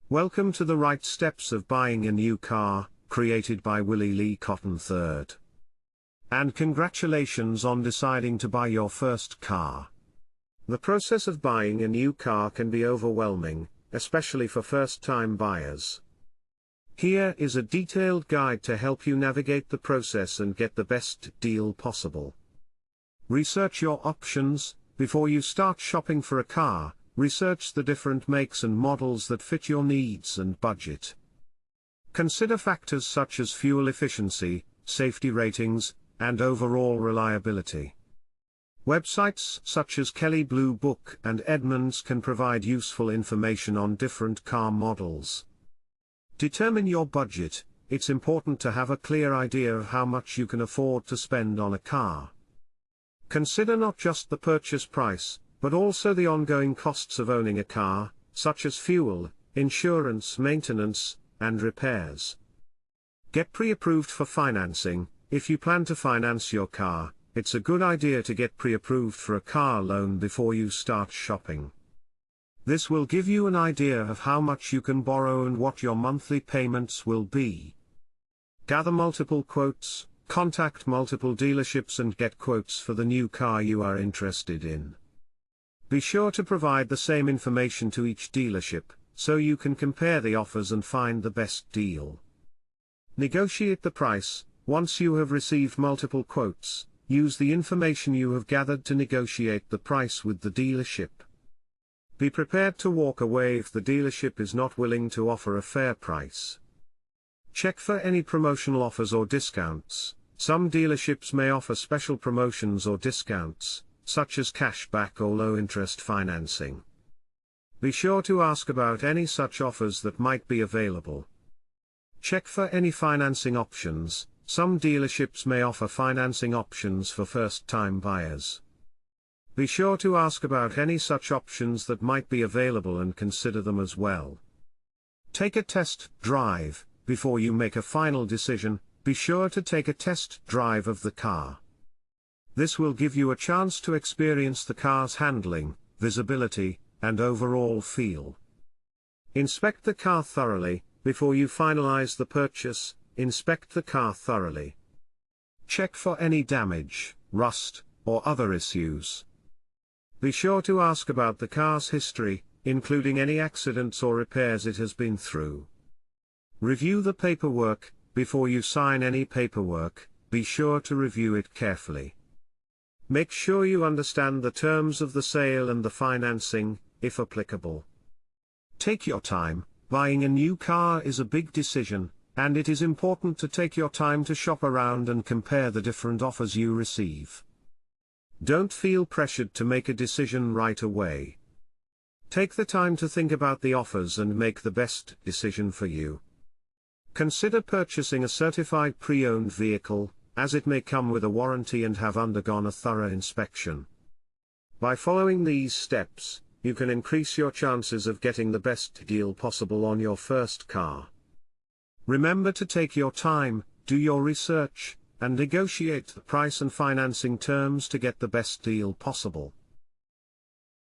Welcome to the Right Steps of Buying a New Car, created by Willie Lee Cotton III. And congratulations on deciding to buy your first car. The process of buying a new car can be overwhelming, especially for first-time buyers. Here is a detailed guide to help you navigate the process and get the best deal possible. Research your options. Before you start shopping for a car, research the different makes and models that fit your needs and budget. Consider factors such as fuel efficiency, safety ratings, and overall reliability. Websites such as Kelley Blue Book and Edmunds can provide useful information on different car models. Determine your budget. It's important to have a clear idea of how much you can afford to spend on a car. Consider not just the purchase price, but also the ongoing costs of owning a car, such as fuel, insurance, maintenance, and repairs. Get pre-approved for financing. If you plan to finance your car, it's a good idea to get pre-approved for a car loan before you start shopping. This will give you an idea of how much you can borrow and what your monthly payments will be. Gather multiple quotes. Contact multiple dealerships and get quotes for the new car you are interested in. Be sure to provide the same information to each dealership, so you can compare the offers and find the best deal. Negotiate the price. Once you have received multiple quotes, use the information you have gathered to negotiate the price with the dealership. Be prepared to walk away if the dealership is not willing to offer a fair price. Check for any promotional offers or discounts. Some dealerships may offer special promotions or discounts, such as cashback or low-interest financing. Be sure to ask about any such offers that might be available. Check for any financing options. Some dealerships may offer financing options for first-time buyers. Be sure to ask about any such options that might be available and consider them as well. Take a test drive. Before you make a final decision, be sure to take a test drive of the car. This will give you a chance to experience the car's handling, visibility, and overall feel. Inspect the car thoroughly. Before you finalize the purchase, inspect the car thoroughly. Check for any damage, rust, or other issues. Be sure to ask about the car's history, including any accidents or repairs it has been through. Review the paperwork. Before you sign any paperwork, be sure to review it carefully. Make sure you understand the terms of the sale and the financing, if applicable. Take your time. Buying a new car is a big decision, and it is important to take your time to shop around and compare the different offers you receive. Don't feel pressured to make a decision right away. Take the time to think about the offers and make the best decision for you. Consider purchasing a certified pre-owned vehicle, as it may come with a warranty and have undergone a thorough inspection. By following these steps, you can increase your chances of getting the best deal possible on your first car. Remember to take your time, do your research, and negotiate the price and financing terms to get the best deal possible.